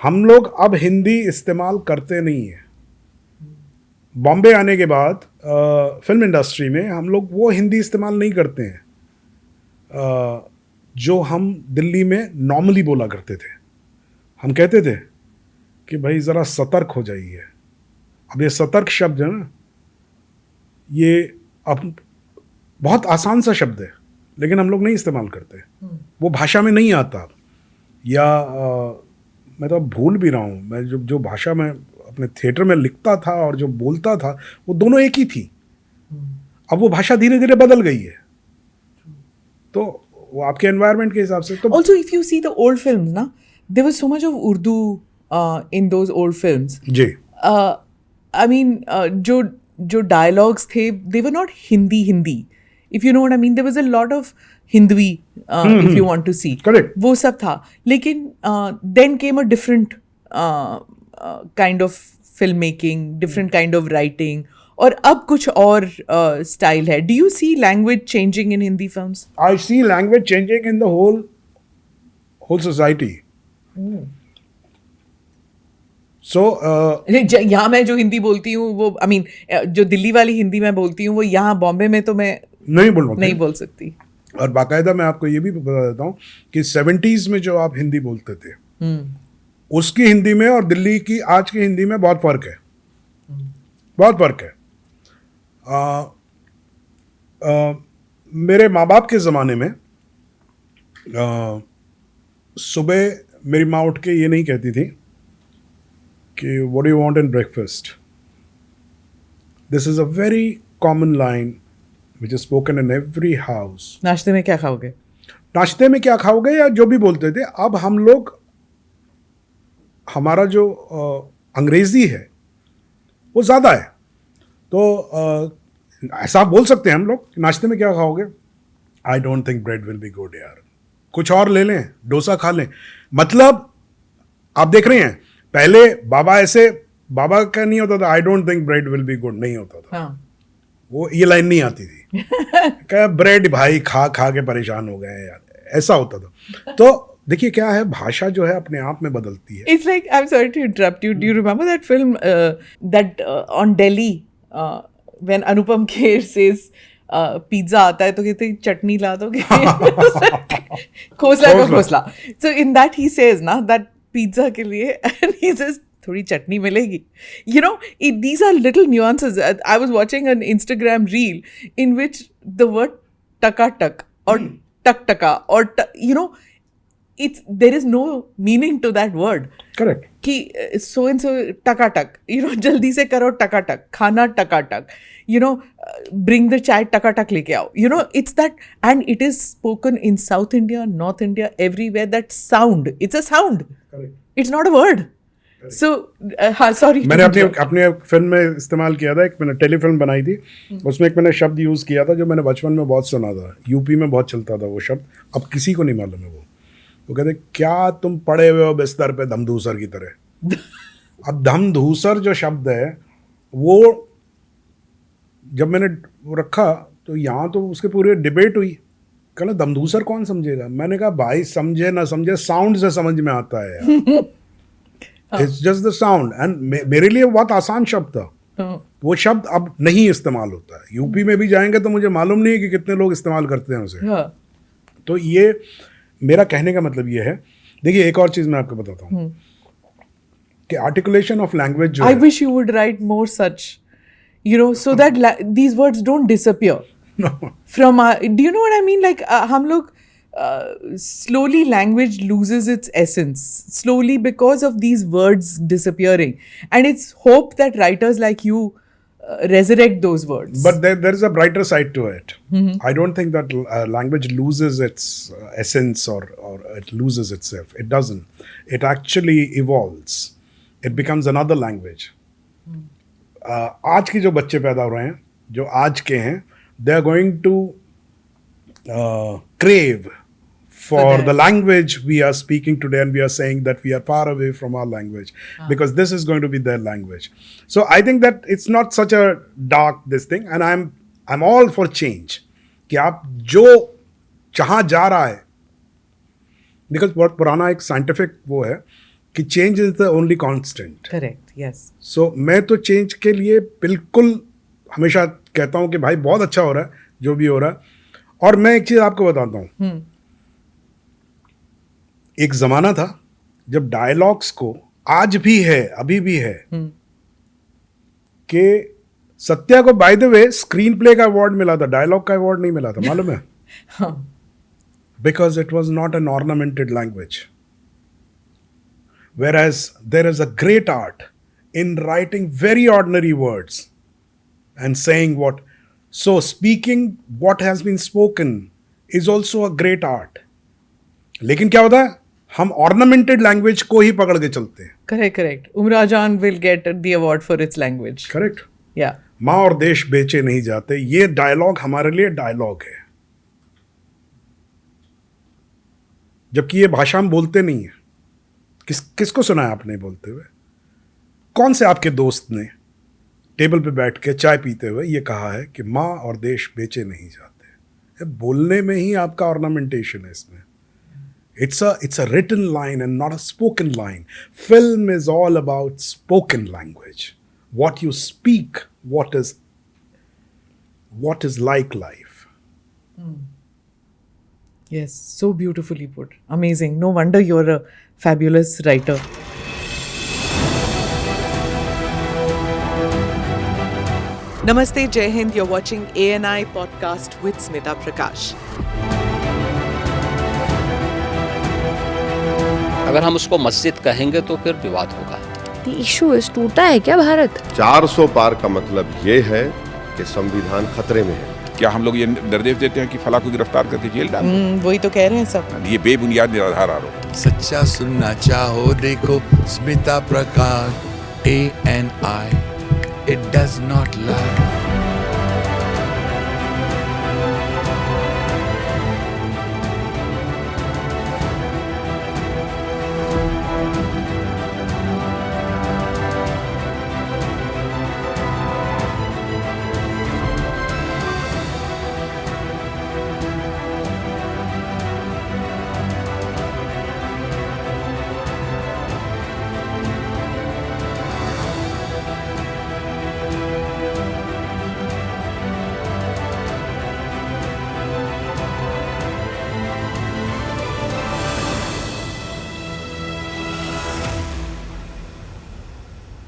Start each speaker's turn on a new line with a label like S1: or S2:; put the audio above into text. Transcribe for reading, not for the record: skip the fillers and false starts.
S1: हम लोग अब हिंदी इस्तेमाल करते नहीं है। बॉम्बे आने के बाद फिल्म इंडस्ट्री में हम लोग वो हिंदी इस्तेमाल नहीं करते हैं जो हम दिल्ली में नॉर्मली बोला करते थे। हम कहते थे कि भाई ज़रा सतर्क हो जाइए। अब ये सतर्क शब्द है ना, ये अब बहुत आसान सा शब्द है, लेकिन हम लोग नहीं इस्तेमाल करते। वो भाषा में नहीं आता। या मैं तो अब भूल भी रहा हूँ, मैं जो भाषा में अपने थिएटर में लिखता था और जो बोलता था वो दोनों एक ही थी। अब वो भाषा धीरे धीरे बदल गई है, तो वो आपके एनवायरनमेंट के हिसाब से। तो
S2: also if you see the old films na, there was so much of Urdu in those old films.
S1: Ji
S2: I mean जो dialogues थे, they were not Hindi, if you know what I mean. There was a lot of Hindvi if you want to see.
S1: Correct.
S2: वो सब था, लेकिन then came a different kind of filmmaking, different kind of writing, और अब कुछ और style है. Do you see language changing in Hindi films?
S1: I see language changing in the whole society. So
S2: यहाँ मैं जो हिंदी बोलती हूँ वो I mean जो दिल्ली वाली हिंदी मैं बोलती हूँ वो यहाँ बॉम्बे में तो मैं नहीं बोल सकती.
S1: और बाकायदा मैं आपको ये भी बता देता हूँ कि 70s में जो आप हिंदी बोलते थे उसकी हिंदी में और दिल्ली की आज की हिंदी में बहुत फर्क है. बहुत फर्क है. मेरे माँ बाप के ज़माने में सुबह मेरी माँ उठ के ये नहीं कहती थी कि what do you want in breakfast. This is a very common line which is spoken in every house.
S2: नाश्ते में क्या खाओगे?
S1: नाश्ते में क्या खाओगे या जो भी बोलते थे. अब हम लोग, हमारा जो अंग्रेज़ी है वो ज़्यादा है, तो ऐसा बोल सकते हैं हम लोग, नाश्ते में क्या खाओगे. I don't think bread will be good यार, कुछ और ले लें, डोसा खा लें. मतलब आप देख रहे हैं, पहले बाबा का नहीं होता था I don't think bread will be good, नहीं होता था.
S2: हाँ.
S1: वो ये लाइन नहीं आती थी क्या ब्रेड भाई खा के परेशान हो गए यार, ऐसा होता था. तो देखिए क्या है, भाषा जो है अपने आप में बदलती है.
S2: It's like, I'm sorry to interrupt you. Do you remember that film that on Delhi when Anupam Kher says pizza आता है तो कहते हैं चटनी ला दोगे. खोसला का Khosla. So in that he says ना that पिज्जा के लिए and he says थोड़ी चटनी मिलेगी. You know, these are little nuances. I was watching an Instagram reel in which the word taka-tak or tak-taka or you know, there is no meaning to that word.
S1: Correct.
S2: कि so and so Takatak, you know, जल्दी से करो टकाटक, खाना टकाटक, you know, bring the चाय टकाटक लेके आओ. You know, it's that, and it is spoken in South India, North India, everywhere. That sound, it's a sound.
S1: Correct.
S2: It's not a word. So हाँ, sorry.
S1: मैंने अपने फिल्म में इस्तेमाल किया था. एक मैंने टेलीफिल्म बनाई थी, उसमें एक मैंने शब्द यूज़ किया था जो मैंने बचपन में बहुत सुना था. यूपी में बहुत चलता था वो शब्द, अब किसी को नहीं मालूम है वो. तो कहते क्या तुम पड़े हुए हो बिस्तर पे धमधूसर की तरह. अब धमधूसर जो शब्द है वो जब मैंने रखा तो यहाँ तो उसके पूरे डिबेट हुई. कहना धमधूसर कौन समझेगा. मैंने कहा भाई समझे ना समझे, साउंड से समझ में आता है यार. It's just the sound. And मेरे लिए बहुत आसान शब्द था. वो शब्द अब नहीं इस्तेमाल होता है. यूपी में भी जाएंगे तो मुझे मालूम नहीं है कि कितने लोग इस्तेमाल करते हैं उसे. तो ये मेरा कहने का मतलब ये है. देखिए एक और चीज मैं आपको बताता हूँ कि आर्टिकुलेशन ऑफ लैंग्वेज जो
S2: I wish you would write more such, you know, so that these words don't disappear from do you know what I mean? Like हम लोग slowly language loses its essence slowly because of these words disappearing, and it's hope that writers like you resurrect those words.
S1: But there is a brighter side to it. I don't think that language loses its essence or it loses itself. It doesn't. It actually evolves. It becomes another language. आज के जो बच्चे पैदा हो रहे हैं, जो आज के हैं, they are going to crave for the language we are speaking today, and we are saying that we are far away from our language because this is going to be their language. So I think that it's not such a dark this thing, and I'm all for change. कि आप जो जहाँ जा रहा है, because बहुत पुराना एक साइंटिफिक वो है कि change is the only constant.
S2: Correct. Yes.
S1: सो मैं तो चेंज के लिए बिल्कुल हमेशा कहता हूँ कि भाई बहुत अच्छा हो रहा है जो भी हो रहा है। और मैं एक चीज आपको बताता हूँ, एक जमाना था जब डायलॉग्स को, आज भी है अभी भी है, कि सत्या को by the way screen play का अवार्ड मिला था, डायलॉग का अवार्ड नहीं मिला था, मालूम है? Because it was not an ornamented language. Whereas there is a great art in writing very ordinary words and saying what. So speaking what has been spoken is also a great art. लेकिन क्या होता है, हम ornamented language को ही पकड़ के चलते हैं।
S2: Correct. Correct. Umra Jan will get the award for its language.
S1: Correct.
S2: Yeah.
S1: माँ और देश बेचे नहीं जाते, ये डायलॉग हमारे लिए डायलॉग है, जबकि ये भाषा हम बोलते नहीं है। किसको सुना है आपने बोलते हुए? कौन से आपके दोस्त ने टेबल पे बैठ के चाय पीते हुए ये कहा है कि माँ और देश बेचे नहीं जाते? ये बोलने में ही आपका ऑर्नामेंटेशन है इसमें। It's a written line and not a spoken line. Film is all about spoken language. What you speak, what is like life.
S2: Yes, so beautifully put. Amazing. No wonder you're a fabulous writer. Namaste, Jai Hind. You're watching ANI podcast with Smita Prakash.
S3: अगर हम उसको मस्जिद कहेंगे तो फिर विवाद होगा।
S4: The issue is टूटा है क्या भारत?
S5: 400 पार का मतलब ये है कि संविधान खतरे में है।
S6: क्या हम लोग ये निर्देश देते हैं कि फला को गिरफ्तार करके जेल डाल दें?
S2: वही तो कह रहे हैं सब।
S6: ये बेबुनियाद निराधार आरोप।
S7: सच्चा सुनना चाहो देखो स्मिता प्रकाश ANI, it does not lie.